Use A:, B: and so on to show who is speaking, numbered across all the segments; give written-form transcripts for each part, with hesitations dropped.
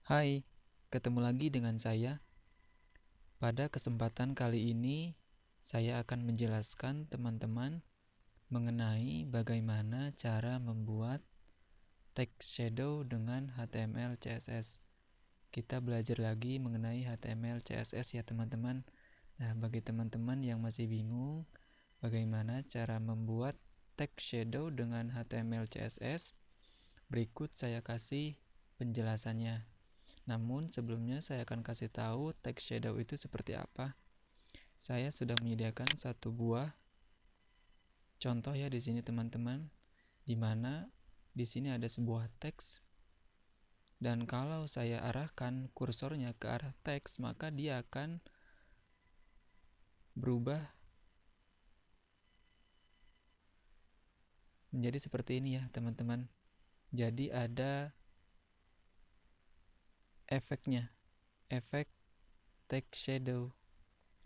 A: Hai, ketemu lagi dengan saya. Pada kesempatan kali ini, saya akan menjelaskan teman-teman mengenai bagaimana cara membuat text shadow dengan HTML CSS. Kita belajar lagi mengenai HTML CSS ya teman-teman. Nah, bagi teman-teman yang masih bingung bagaimana cara membuat text shadow dengan HTML CSS, berikut saya kasih penjelasannya. Namun sebelumnya saya akan kasih tahu text shadow itu seperti apa. Saya sudah menyediakan satu buah contoh ya di sini teman-teman, di mana di sini ada sebuah teks dan kalau saya arahkan kursornya ke arah teks maka dia akan berubah menjadi seperti ini ya teman-teman. Jadi ada efeknya, efek text shadow.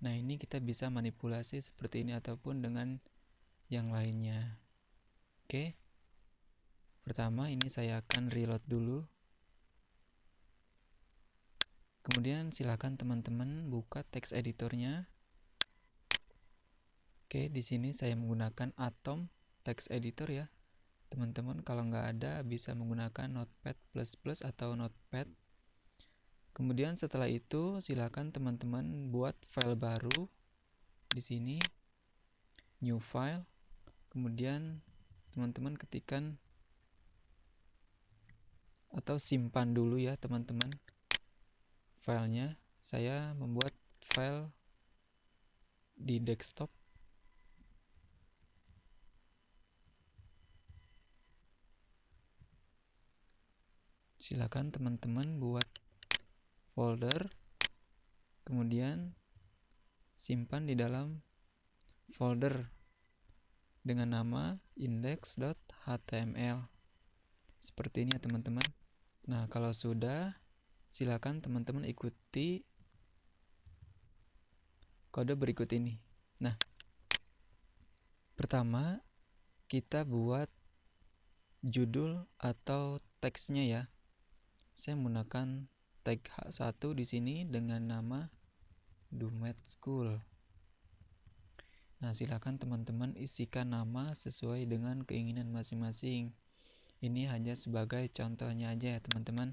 A: Nah, ini kita bisa manipulasi seperti ini ataupun dengan yang lainnya. Oke. Pertama, ini saya akan reload dulu. Kemudian silakan teman-teman buka text editornya. Oke, di sini saya menggunakan Atom text editor ya. Teman-teman kalau nggak ada bisa menggunakan Notepad++ atau Notepad. Kemudian setelah itu silakan teman-teman buat file baru di sini, new file. Kemudian teman-teman ketikkan atau simpan dulu ya teman-teman filenya. Saya membuat file di desktop. Silakan teman-teman buat folder, kemudian simpan di dalam folder dengan nama index.html. Seperti ini ya teman-teman. Nah, kalau sudah, silakan teman-teman ikuti kode berikut ini. Nah, pertama kita buat judul atau teksnya ya. Saya menggunakan tag H1 di sini dengan nama Dumet School. Nah, silakan teman-teman isikan nama sesuai dengan keinginan masing-masing. Ini hanya sebagai contohnya aja ya teman-teman.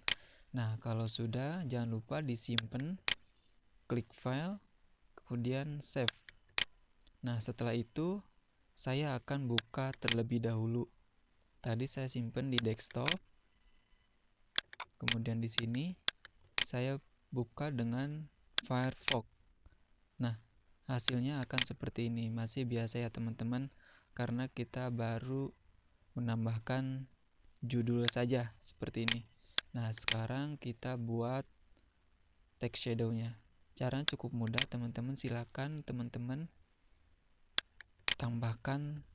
A: Nah, kalau sudah jangan lupa disimpan, klik file, kemudian save. Nah, setelah itu saya akan buka terlebih dahulu. Tadi saya simpan di desktop. Kemudian di sini saya buka dengan Firefox. Nah, hasilnya akan seperti ini. Masih biasa ya teman-teman, karena kita baru menambahkan judul saja seperti ini. Nah, sekarang kita buat text shadow-nya. Caranya cukup mudah teman-teman. Silakan teman-teman tambahkan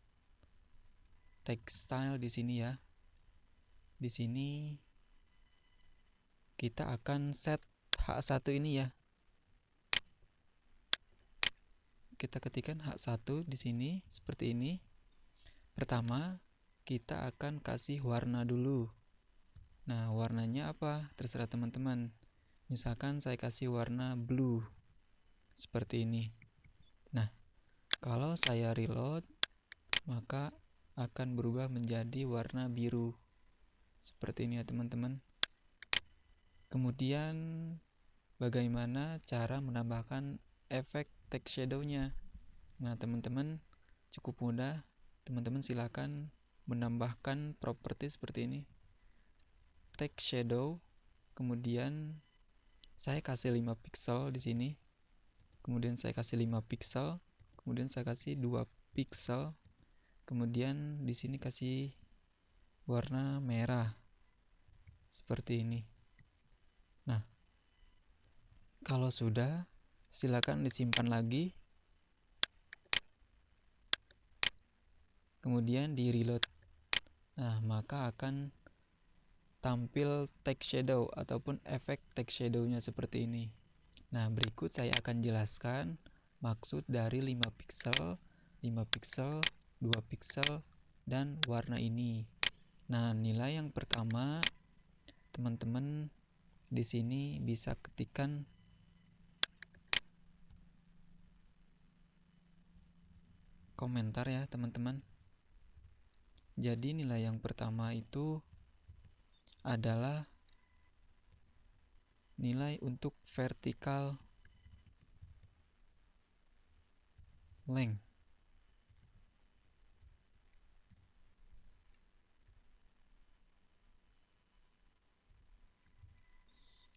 A: text style di sini ya. Di sini kita akan set H1 ini ya. Kita ketikkan H1 di sini seperti ini. Pertama, kita akan kasih warna dulu. Nah, warnanya apa? Terserah teman-teman. Misalkan saya kasih warna blue. Seperti ini. Nah, kalau saya reload, maka akan berubah menjadi warna biru. Seperti ini ya teman-teman. Kemudian bagaimana cara menambahkan efek text shadow-nya? Nah, teman-teman cukup mudah. Teman-teman silakan menambahkan properti seperti ini. Text shadow, kemudian saya kasih 5 pixel di sini. Kemudian saya kasih 5 pixel, kemudian saya kasih 2 pixel. Kemudian di sini kasih warna merah. Seperti ini. Nah, kalau sudah, silakan disimpan lagi. Kemudian di reload. Nah, maka akan tampil text shadow ataupun efek text shadow-nya seperti ini. Nah, berikut saya akan jelaskan maksud dari 5 pixel, 5 pixel, 2 pixel, dan warna ini. Nah, nilai yang pertama, teman-teman di sini bisa ketikkan komentar ya teman-teman. Jadi nilai yang pertama itu adalah nilai untuk vertical length.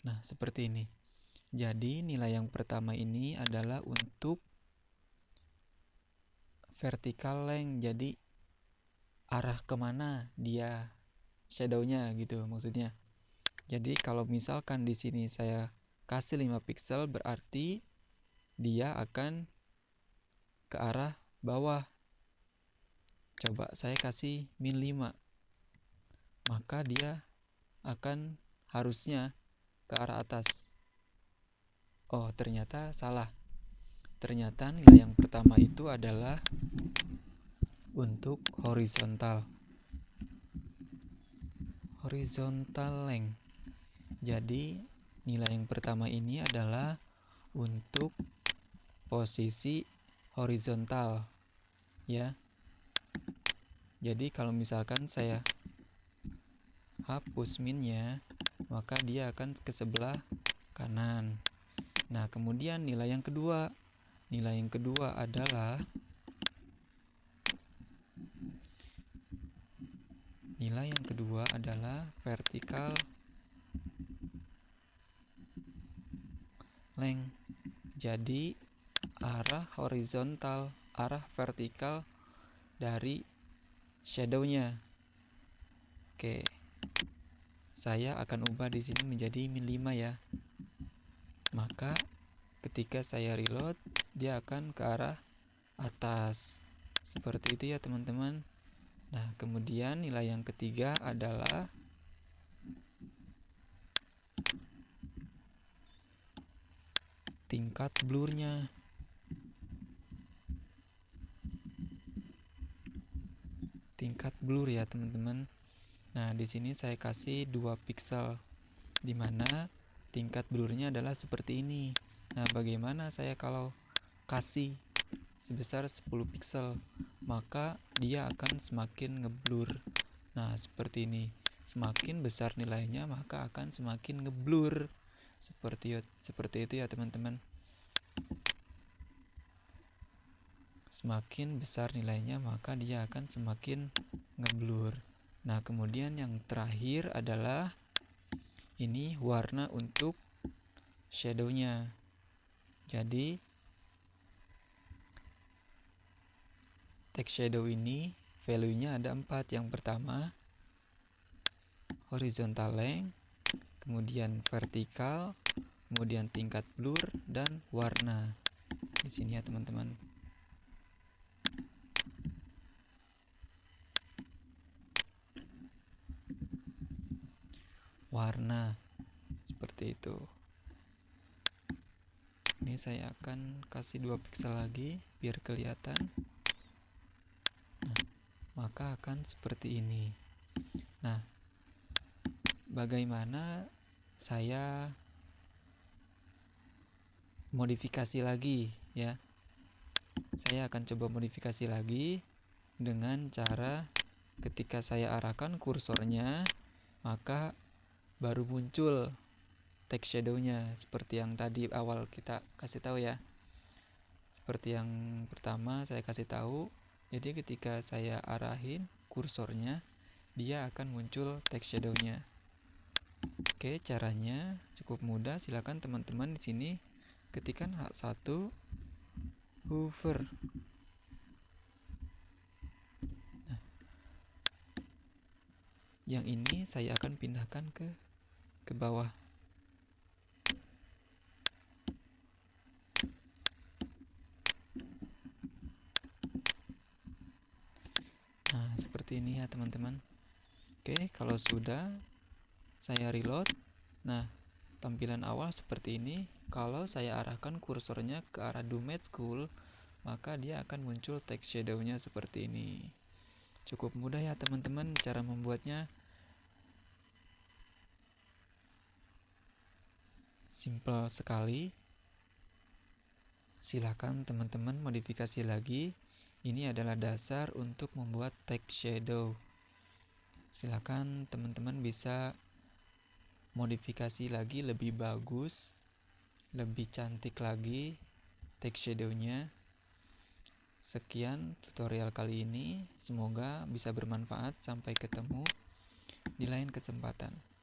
A: Nah, seperti ini. Jadi nilai yang pertama ini adalah untuk vertical length. Jadi arah kemana dia shadownya gitu maksudnya. Jadi kalau misalkan di sini saya kasih 5 pixel, berarti dia akan ke arah bawah. Coba saya kasih min 5, maka dia akan harusnya ke arah atas. Oh, ternyata salah. Ternyata nilai yang pertama itu adalah untuk horizontal length. Jadi nilai yang pertama ini adalah untuk posisi horizontal ya. Jadi kalau misalkan saya hapus minnya, maka dia akan ke sebelah kanan. Nah, kemudian nilai yang kedua adalah vertical length. Jadi arah vertikal dari shadownya. Oke. Saya akan ubah di sini menjadi min 5 ya. Maka ketika saya reload, dia akan ke arah atas. Seperti itu ya teman-teman. Nah, kemudian nilai yang ketiga adalah tingkat blurnya. Tingkat blur ya teman-teman. Nah, di sini saya kasih 2 pixel, di mana tingkat blurnya adalah seperti ini. Nah, bagaimana saya kalau kasih sebesar 10 pixel, maka dia akan semakin ngeblur. Nah, seperti ini. Semakin besar nilainya, maka akan semakin ngeblur. Seperti itu ya teman-teman. Semakin besar nilainya, maka dia akan semakin ngeblur. Nah, kemudian yang terakhir adalah ini warna untuk shadownya. Jadi text shadow ini value-nya ada 4. Yang pertama horizontal length, kemudian vertikal, kemudian tingkat blur, dan warna. Di sini ya teman-teman. Warna seperti itu. Ini saya akan kasih 2 pixel lagi biar kelihatan. Nah, maka akan seperti ini. Nah, bagaimana saya modifikasi lagi ya? Saya akan coba modifikasi lagi dengan cara ketika saya arahkan kursornya, maka baru muncul text shadow-nya seperti yang tadi awal kita kasih tahu ya. Seperti yang pertama saya kasih tahu. Jadi ketika saya arahin kursornya, dia akan muncul text shadow-nya. Oke, caranya cukup mudah. Silakan teman-teman di sini ketikkan H1 hover. Nah, yang ini saya akan pindahkan ke bawah. Nah, seperti ini ya teman-teman. Oke, kalau sudah saya reload. Nah, tampilan awal seperti ini. Kalau saya arahkan kursornya ke arah Do Math School, maka dia akan muncul text shadow-nya seperti ini. Cukup mudah ya teman-teman cara membuatnya. Simple sekali. Silahkan teman-teman modifikasi lagi. Ini adalah dasar untuk membuat text shadow. Silahkan teman-teman bisa modifikasi lagi lebih bagus, lebih cantik lagi text shadow-nya. Sekian tutorial kali ini, semoga bisa bermanfaat. Sampai ketemu di lain kesempatan.